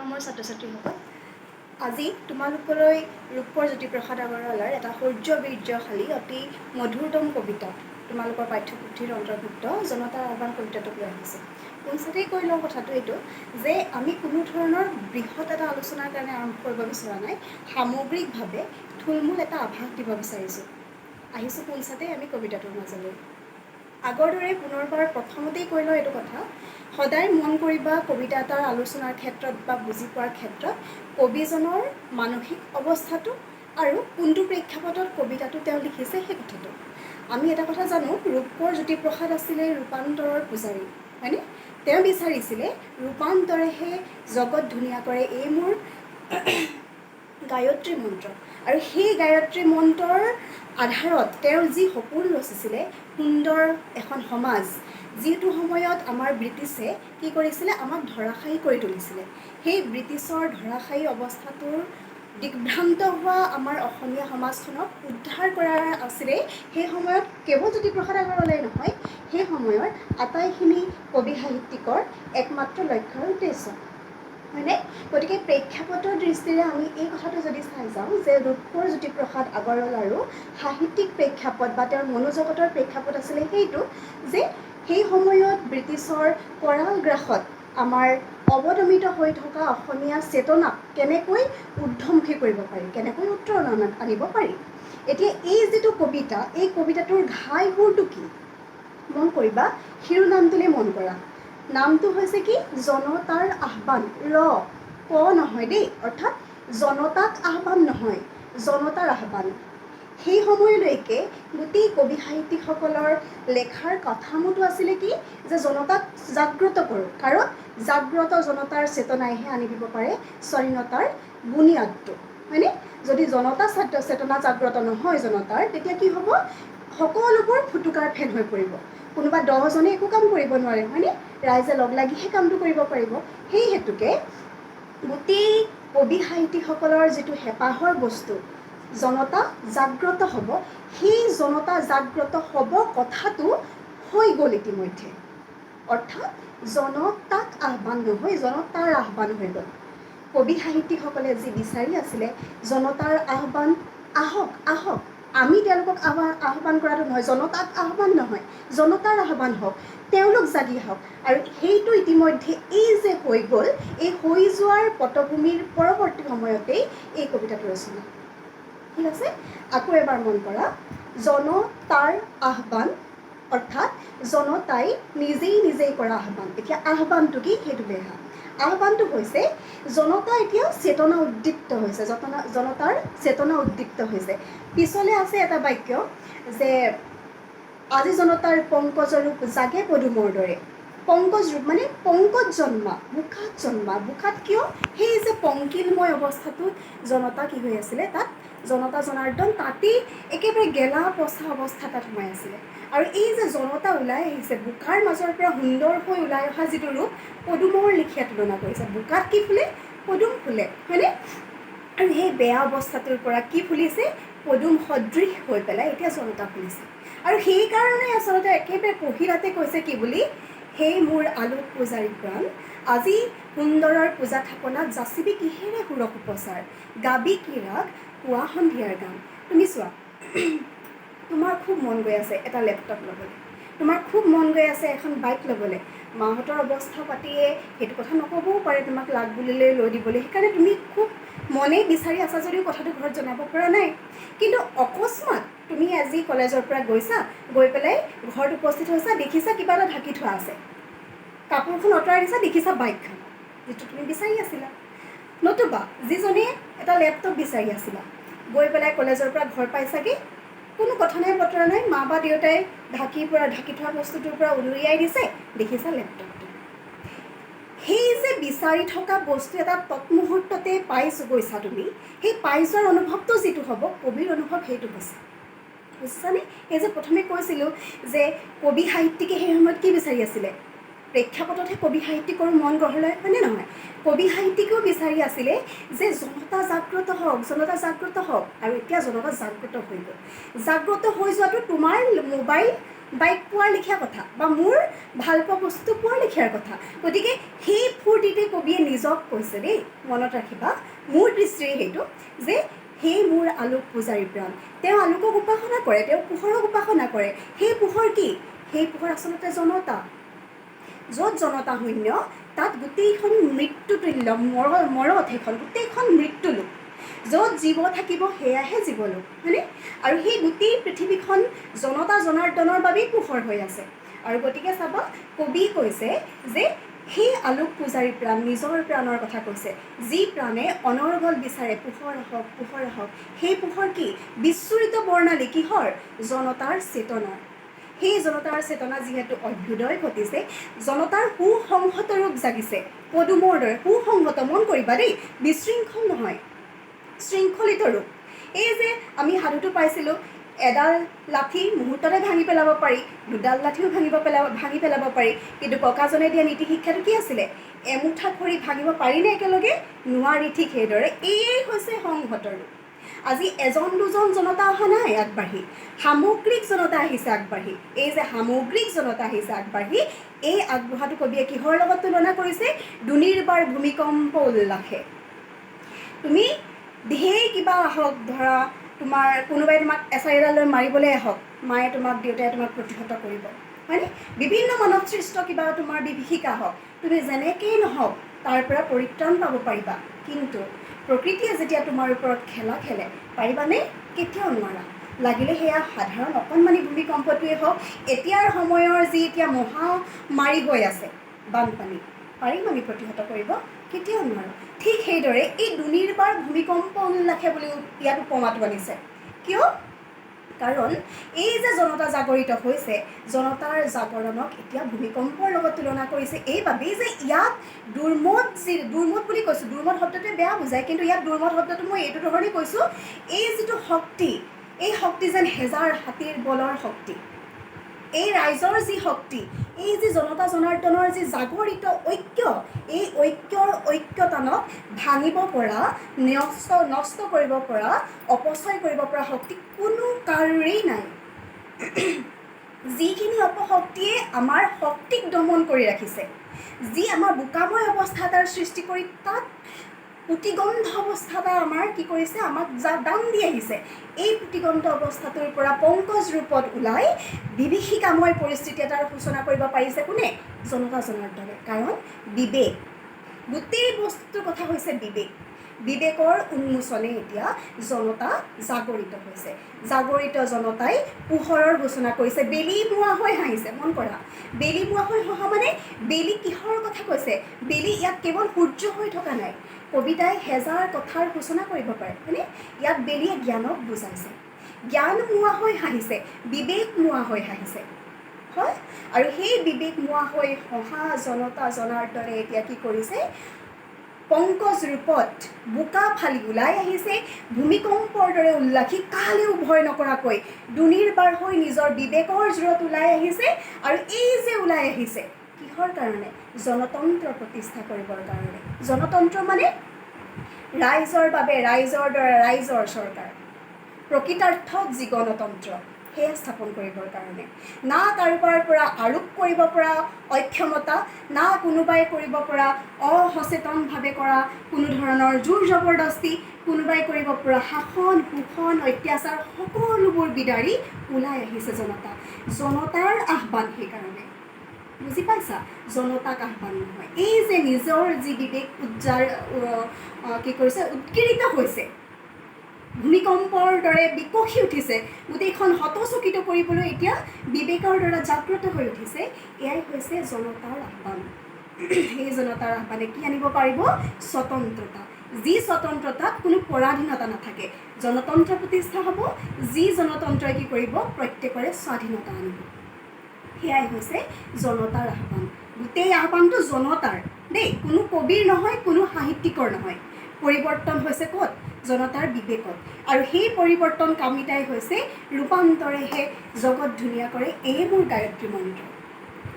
মোৰ ছাত্ৰ ছাত্ৰীসকল, আজি তোমালোকলৈ ৰূপৰ জ্যোতিপ্ৰসাদ আগৰৱালাৰ এটা সৌৰ্যবীৰ্যশালী অতি মধুৰতম কবিতা তোমালোকৰ পাঠ্যপুথিৰ অন্তৰ্ভুক্ত জনতাৰ আহ্বান কবিতাটোক লৈ আহিছোঁ। পোনছাতেই কৈ লওঁ কথাটো এইটো যে আমি কোনো ধৰণৰ বৃহৎ এটা আলোচনাৰ কাৰণে আৰম্ভ কৰিব বিচৰা নাই, সামগ্ৰিকভাৱে থুলমূল এটা আভাস দিব বিচাৰিছোঁ। আহিছোঁ পোনছাতেই আমি কবিতাটোৰ মাজলৈ। আগৰ দৰে পুনৰবাৰ প্ৰথমতেই কৈ লওঁ এইটো কথা, সদায় মন কৰিবা কবিতা এটাৰ আলোচনাৰ ক্ষেত্ৰত বা বুজি পোৱাৰ ক্ষেত্ৰত কবিজনৰ মানসিক অৱস্থাটো আৰু কোনটো প্ৰেক্ষাপটত কবিতাটো তেওঁ লিখিছে সেই কথাটো। আমি এটা কথা জানো, ৰূপৰ জ্যোতিপ্ৰসাদ আছিলে ৰূপান্তৰৰ পূজাৰী, হয়নে? তেওঁ বিচাৰিছিলে ৰূপান্তৰেহে জগত ধুনীয়া কৰে, এই মোৰ গায়ত্ৰী মন্ত্ৰ। আৰু সেই গায়ত্ৰী মন্ত্ৰৰ আধাৰত তেওঁ যি সপোন ৰচিছিলে সুন্দৰ এখন সমাজ, যিটো সময়ত আমাৰ ব্ৰিটিছে কি কৰিছিলে, আমাক ধৰাশায়ী কৰি তুলিছিলে। সেই ব্ৰিটিছৰ ধৰাশায়ী অৱস্থাটোৰ দিগ্ভ্ৰান্ত হোৱা আমাৰ অসমীয়া সমাজখনক উদ্ধাৰ কৰাৰ আছিলে সেই সময়ত কেৱল জ্যোতিপ্ৰসাদ আগৰৱালাই নহয়, সেই সময়ৰ আটাইখিনি কবি সাহিত্যিকৰ একমাত্ৰ লক্ষ্য আৰু উদ্দেশ্য, হয়নে? গতিকে প্ৰেক্ষাপটৰ দৃষ্টিৰে আমি এই কথাটো যদি চাই যাওঁ যে ৰূপৰ জ্যোতিপ্ৰসাদ আগৰৱালাৰো সাহিত্যিক প্ৰেক্ষাপট বা তেওঁৰ মনোজগতৰ প্ৰেক্ষাপট আছিলে সেইটো যে সেই সময়ত ব্ৰিটিছৰ কৰাল গ্ৰাসত আমাৰ অৱদমিত হৈ থকা অসমীয়া চেতনাক কেনেকৈ ঊৰ্ধ্বমুখী কৰিব পাৰি, কেনেকৈ উত্তৰণ আনিব পাৰি। এতিয়া এই যিটো কবিতা, এই কবিতাটোৰ ঘাই সুৰটো কি মন কৰিবা, শিৰোনামটোলৈ মন কৰা। নামটো হৈছে কি, জনতাৰ আহ্বান। ক নহয় দেই, অৰ্থাৎ জনতাক আহ্বান নহয়, জনতাৰ আহ্বান। সেই সময়লৈকে গোটেই কবি সাহিত্যিকসকলৰ লেখাৰ কাঠামোটো আছিলে কি, যে জনতাক জাগ্ৰত কৰোঁ, কাৰণ জাগ্ৰত জনতাৰ চেতনাইহে আনি দিব পাৰে স্বাধীনতাৰ বুনিয়াদটো, হয়নে? যদি জনতা চেতনা জাগ্ৰত নহয় জনতাৰ, তেতিয়া কি হ'ব, সকলোবোৰ ফুটুকাৰ ফেন হৈ পৰিব। কোনোবা 10জনে একো কাম কৰিব নোৱাৰে, হয়নে? ৰাইজে লগ লাগিহে কামটো কৰিব পাৰিব। সেই হেতুকে গোটেই কবি সাহিত্যিকসকলৰ যিটো হেঁপাহৰ বস্তু, জনতা জাগ্ৰত হ'ব, সেই জনতা জাগ্ৰত হ'ব কথাটো হৈ গ'ল ইতিমধ্যে। অৰ্থাৎ জনতাক আহ্বান নহয়, জনতাৰ আহ্বান হৈ গ'ল। কবি সাহিত্যিকসকলে যি বিচাৰি আছিলে জনতাৰ আহ্বান, আহক আহক, আমি তেওঁলোকক আহ্বান কৰাটো নহয়, জনতাক আহ্বান নহয়, জনতাৰ আহ্বান হওক, তেওঁলোক জাগি আহক। আৰু সেইটো ইতিমধ্যে এই যে হৈ গ'ল, এই হৈ যোৱাৰ পটভূমিৰ পৰৱৰ্তী সময়তেই এই কবিতাটো ৰচনা। ঠিক আছে, আকৌ এবাৰ মন কৰা, জনতাৰ আহ্বান অৰ্থাৎ জনতাই নিজেই কৰা আহ্বান। এতিয়া আহ্বানটো কি সেইটো দেখা। আহ্বানটো হৈছে জনতা এতিয়া চেতনা উদ্দীপ্ত হৈছে, জনতাৰ চেতনা উদ্দীপ্ত হৈছে। পিছলৈ আছে এটা বাক্য যে আজি জনতাৰ পংকজ ৰূপ জাগে পদুমৰ দৰে। পংকজ ৰূপ মানে পংকজ জন্মা, বোকাত জন্মা। বোকাত কিয়? সেই যে পংকিলময় অৱস্থাটোত জনতা কি হৈ আছিলে, তাত জনতা জনাৰ্দন তাতেই একেবাৰে গেলা পচা অৱস্থা তাত সোমাই আছিলে। আৰু এই যে জনতা ওলাই আহিছে, বোকাৰ মাজৰ পৰা সুন্দৰ হৈ ওলাই অহা যিটো ৰূপ, পদুমৰ লেখীয়া তুলনা কৰিছে। বোকাত কি ফুলে? পদুম ফুলে, হয়নে? আৰু সেই বেয়া অৱস্থাটোৰ পৰা কি ফুলিছে? পদুম সদৃশ হৈ পেলাই এতিয়া জনতা ফুলিছে। আৰু সেইকাৰণে আচলতে একেবাৰে পহিলাতে কৈছে কি বুলি, সেই মোৰ আলোক পূজাৰী প্ৰাণ, আজি সুন্দৰৰ পূজা থাপনাত যাচিবি কিহেৰে সুৰস উপচাৰ, গাবি কি ৰাগ পুৱা সন্ধিয়াৰ গান। তুমি চোৱা, তোমাৰ খুব মন গৈ আছে এটা লেপটপ ল'বলৈ, তোমাৰ খুব মন গৈ আছে এখন বাইক ল'বলৈ, মাহঁতৰ অৱস্থা পাতিয়ে সেইটো কথা নক'বও পাৰে তোমাক লাগ বুলিলে লৈ দিবলৈ, সেইকাৰণে তুমি খুব মনেই বিচাৰি আছা যদিও কথাটো ঘৰত জনাব পৰা নাই। কিন্তু অকস্মাত তুমি আজি কলেজৰ পৰা গৈছা, গৈ পেলাই ঘৰত উপস্থিত হৈছা, দেখিছা কিবা এটা ঢাকি থোৱা আছে, কাপোৰখন আঁতৰাই দিছা, দেখিছা বাইকখন যিটো তুমি বিচাৰি আছিলা। নতুবা যিজনে এটা লেপটপ বিচাৰি আছিলা, গৈ পেলাই কলেজৰ পৰা ঘৰ পাইছাগৈ, কোনো কথা নাই বতৰা নাই, মা বা দেউতাই ঢাকি থোৱা বস্তুটোৰ পৰা উলিয়াই দিছে, দেখিছা লেপটপটো। সেই যে বিচাৰি থকা বস্তু এটা তৎমুহূৰ্ততে গৈছা তুমি, সেই পাই যোৱাৰ অনুভৱটো যিটো হ'ব, কবিৰ অনুভৱ সেইটো হৈছে, বুজিছানে? এই যে প্ৰথমে কৈছিলোঁ যে কবি সাহিত্যিকে সেই সময়ত কি বিচাৰি আছিলে, প্ৰেক্ষাপটতহে কবি সাহিত্যিকৰ মন গঢ়লৈ, হয়নে নহয়? কবি সাহিত্যিকেও বিচাৰি আছিলে যে জনতা জাগ্ৰত হওক, জনতা জাগ্ৰত হওক। আৰু এতিয়া জনতা জাগ্ৰত হৈ গ'ল। জাগ্ৰত হৈ যোৱাটো তোমাৰ মোবাইল বাইক পোৱাৰ লেখীয়া কথা বা মোৰ ভাল পোৱা বস্তু পোৱাৰ লেখীয়াৰ কথা। গতিকে সেই ফূৰ্তিতে কবিয়ে নিজক কৈছে দেই, মনত ৰাখিবা, মোৰ দৃষ্টিৰে সেইটো যে সেই মোৰ আলোক পূজাৰী প্ৰাণ। তেওঁ আলোকক উপাসনা কৰে, তেওঁ পোহৰক উপাসনা কৰে। সেই পোহৰ কি? সেই পোহৰ আচলতে জনতা। য'ত জনতা শূন্য তাত গোটেইখন মৃত্যুতুল্য, মৰত সেইখন গোটেইখন মৃত্যুলোক। য'ত জীৱ থাকিব সেয়াহে জীৱলোক, হয়নে? আৰু সেই গোটেই পৃথিৱীখন জনতা জনাৰ্দনৰ বাবেই পোহৰ হৈ আছে। আৰু গতিকে চাবা, কবি কৈছে যে সেই আলোক পূজাৰী প্ৰাণ, নিজৰ প্ৰাণৰ কথা কৈছে, যি প্ৰাণে অনৰ্গল বিচাৰে পোহৰ আহক, পোহৰ আহক। সেই পোহৰ কি? বিস্ফোৰিত বৰ্ণালী কিহৰ? জনতাৰ চেতনাৰ। সেই জনতাৰ চেতনা যিহেতু অভ্যুদয় ঘটিছে, জনতাৰ সুসংহত ৰূপ জাগিছে, পদুমৰ দৰে সুসংহত। মন কৰিবা দেই, বিশৃংখল নহয়, শৃংখলিত ৰূপ। এই যে আমি সাধুটো পাইছিলোঁ, এডাল লাঠি মুহূৰ্ততে ভাঙি পেলাব পাৰি, দুডাল লাঠিও ভাঙি পেলাব পাৰি, কিন্তু ককাজনে দিয়া নীতি শিক্ষাটো কি আছিলে? এমুঠা খৰি ভাঙিব পাৰিনে একেলগে? নোৱাৰি। ঠিক সেইদৰে এয়েই হৈছে সংহত ৰূপ। আজি এজন দুজন জনতা অহা নাই আগবাঢ়ি, সামগ্ৰিক জনতা আহিছে আগবাঢ়ি। এই যে সামগ্ৰিক জনতা আহিছে আগবাঢ়ি, এই আগবঢ়াটো কবিয়ে কিহৰ লগত তুলনা কৰিছে? দুনিৰ্বাৰ ভূমিকম্প উল্লাসে। তুমি ঢেৰ কিবা আহক, ধৰা তোমাৰ কোনোবাই তোমাক এচাৰি এডাল লৈ মাৰিবলৈ আহক, মায়ে তোমাক, দেউতাই তোমাক প্ৰতিহত কৰিব, হয়নে? বিভিন্ন মানৱ সৃষ্ট কিবা তোমাৰ বিভীষিকা হওক, তুমি যেনেকেই নহওক তাৰ পৰা পৰিত্ৰাণ পাব পাৰিবা। কিন্তু প্ৰকৃতিয়ে যেতিয়া তোমাৰ ওপৰত খেলা খেলে, পাৰিবানে? কেতিয়াও নোৱাৰা। লাগিলে সেয়া সাধাৰণ অকণমানি ভূমিকম্পটোৱে হওক, এতিয়াৰ সময়ৰ যি এতিয়া মহামাৰী হৈ আছে বানপানী, পাৰিম আমি প্ৰতিহত কৰিব? কেতিয়াও নোৱাৰোঁ। ঠিক সেইদৰে এই দুনিৰ্বাৰ ভূমিকম্প উল্লাসে বুলিও ইয়াত উপমাটো আনিছে। কিয়? কাৰণ এই যে জনতা জাগৰিত হৈছে, জনতাৰ জাগৰণক এতিয়া ভূমিকম্পৰ লগত তুলনা কৰিছে এইবাবেই যে ইয়াত দুৰ্মদ বুলি কৈছোঁ, দুৰ্মদ শব্দটোৱে বেয়া বুজায়, কিন্তু ইয়াত দুৰ্মদ শব্দটো মই এইটো ধৰণে কৈছোঁ, এই যিটো শক্তি, এই শক্তি যেন হেজাৰ হাতীৰ বলৰ শক্তি। এই ৰাইজৰ যি শক্তি, এই যি জনতা জনাৰ্দনৰ যি জাগৰিত ঐক্য, এই ঐক্যতানক ভাঙিব পৰা, নষ্ট কৰিব পৰা, অপচয় কৰিব পৰা শক্তি কোনো কাৰোৰেই নাই। যিখিনি অপশক্তিয়ে আমাৰ শক্তিক দমন কৰি ৰাখিছে, যি আমাৰ বোকাময় অৱস্থা এটাৰ সৃষ্টি কৰি তাত পুতিগন্ধ অৱস্থা এটা আমাৰ কি কৰিছে? আমাক দান দি আহিছে। এই পুতিগন্ধ অৱস্থাটোৰ পৰা পংকজ ৰূপত ওলাই বিভীষিকাময় পৰিস্থিতি এটাৰ সূচনা কৰিব পাৰিছে কোনে? জনতা জনাৰ্দনে। কাৰণ বিবেক, গোটেই বস্তুটোৰ কথা হৈছে বিবেক। বিবেকৰ উন্মোচনে এতিয়া জনতা জাগৰিত হৈছে। জাগৰিত জনতাই পোহৰৰ সূচনা কৰিছে, বেলি মুৱা হৈ হাঁহিছে। মন কৰা, বেলি মুৱা হৈ হহা মানে বেলি কিহৰ কথা কৈছে? বেলি ইয়াত কেৱল সূৰ্য হৈ থকা নাই, কবিতাই হেজাৰ কথাৰ সূচনা কৰিব পাৰে, হয়নে? ইয়াত বেলিয়ে জ্ঞানক বুজাইছে, জ্ঞান মুৱা হৈ হাঁহিছে, বিবেক মুৱা হৈ হাঁহিছে, হয়? আৰু সেই বিবেক মুৱা হৈ হহা জনতা জনাৰ্দনে এতিয়া কি কৰিছে? পংকজ ৰূপত বোকা ফালি ওলাই আহিছে, ভূমিকম্পৰ দৰে উল্লাসী, কালেও ভয় নকৰাকৈ দুনিৰ্বাৰ হৈ নিজৰ বিবেকৰ জোৰত ওলাই আহিছে। আৰু এই যে ওলাই আহিছে, কিহৰ কাৰণে? জনতন্ত্ৰ প্ৰতিষ্ঠা কৰিবৰ কাৰণে। জনতন্ত্ৰ মানে ৰাইজৰ বাবে, ৰাইজৰ দ্বাৰা ৰাইজৰ চৰকাৰ, প্ৰকৃতাৰ্থত যি গণতন্ত্ৰ, সেয়া স্থাপন কৰিবৰ কাৰণে। না কাৰোবাৰ পৰা আৰোপ কৰিব পৰা অক্ষমতা, না কোনোবাই কৰিব পৰা অসচেতনভাৱে কৰা কোনো ধৰণৰ জোৰ জবৰদস্তি, কোনোবাই কৰিব পৰা শাসন, শোষণ, অত্যাচাৰ, সকলোবোৰ বিদাৰি ওলাই আহিছে জনতা। জনতাৰ আহ্বান সেইকাৰণে, বুজি পাইছা? জনতাক আহ্বান নহয়। এই যে নিজৰ যি বিবেক কি কৰিছে? উৎকীৰ্ণিত হৈছে, ভূমিকম্পৰ দৰে বিকশি উঠিছে, গোটেইখন হতচকিত কৰিবলৈ এতিয়া বিবেকৰ দ্বাৰা জাগ্ৰত হৈ উঠিছে, এয়াই হৈছে জনতাৰ আহ্বান। সেই জনতাৰ আহ্বানে কি আনিব পাৰিব? স্বতন্ত্ৰতা। যি স্বতন্ত্ৰতাত কোনো পৰাধীনতা নাথাকে, জনতন্ত্ৰ প্ৰতিষ্ঠা হ'ব। যি জনতন্ত্ৰই কি কৰিব? প্ৰত্যেকৰে স্বাধীনতা আনিব। সেয়াই হৈছে জনতাৰ আহ্বান। গোটেই আহ্বানটো জনতাৰ দেই, কোনো কবিৰ নহয়, কোনো সাহিত্যিকৰ নহয়। পৰিৱৰ্তন হৈছে ক'ত? জনতাৰ বিবেকত। আৰু সেই পৰিৱৰ্তন কামিতাই হৈছে ৰূপান্তৰেহে জগত ধুনীয়া কৰে, এই মোৰ গায়ত্ৰী মন্ত্ৰ।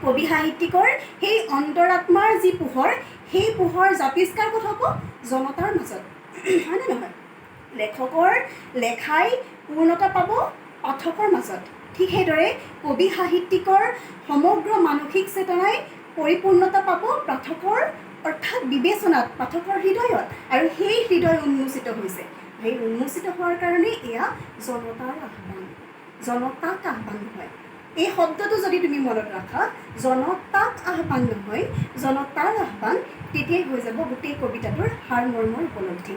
কবি সাহিত্যিকৰ সেই অন্তৰাত্মাৰ যি পোহৰ, সেই পোহৰ জাতিষ্কাৰ ক'ত হ'ব? জনতাৰ মাজত, হয়নে নহয়? লেখকৰ লেখাই পূৰ্ণতা পাব পাঠকৰ মাজত। ঠিক সেইদৰে কবি সাহিত্যিকৰ সমগ্ৰ মানসিক চেতনাই পৰিপূৰ্ণতা পাব পাঠকৰ অৰ্থাৎ বিবেচনাত, পাঠকৰ হৃদয়ত, আৰু সেই হৃদয় উন্মোচিত হৈছে। সেই উন্মোচিত হোৱাৰ কাৰণে এয়া জনতাৰ আহ্বান, জনতাক আহ্বান নহয়। এই শব্দটো যদি তুমি মনত ৰাখা, জনতাক আহ্বান নহয়, জনতাৰ আহ্বান, তেতিয়াই হৈ যাব গোটেই কবিতাটোৰ সাৰমৰ্মৰ উপলব্ধি।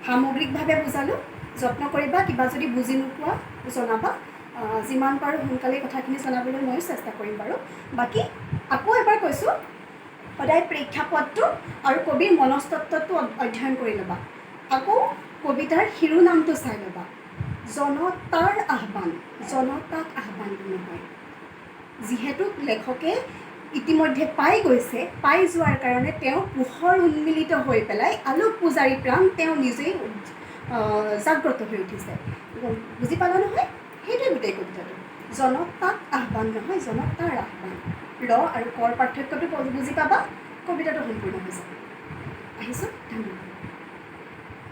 সামগ্ৰিকভাৱে বুজালোঁ, যত্ন কৰিবা, কিবা যদি বুজি নোপোৱা জনাবা, যিমান পাৰোঁ সোনকালে কথাখিনি জনাবলৈ মই চেষ্টা কৰিম বাৰু। বাকী আকৌ এবাৰ কৈছোঁ, সদায় প্ৰেক্ষাপটটো আৰু কবিৰ মনস্তত্বটো অধ্যয়ন কৰি ল'বা। আকৌ কবিতাৰ শিৰোনামটো চাই ল'বা, জনতাৰ আহ্বান, জনতাক আহ্বান নহয়। যিহেতু লেখকে ইতিমধ্যে পাই গৈছে, পাই যোৱাৰ কাৰণে তেওঁ পোহৰ উন্মিলিত হৈ পেলাই আলোক পূজাৰী প্ৰাণ তেওঁ নিজেই জাগ্ৰত হৈ উঠিছে। বুজি পালা নহয়? সেইটোৱে গোটেই কবিতাটো, জনতাক আহ্বান নহয়, জনতাৰ আহ্বান। ৰ আৰু কৰ পাৰ্থক্যটো বুজি পাবা, কবিতাটো সম্পূৰ্ণ হৈ যাব। আহিছোঁ, ধন্যবাদ।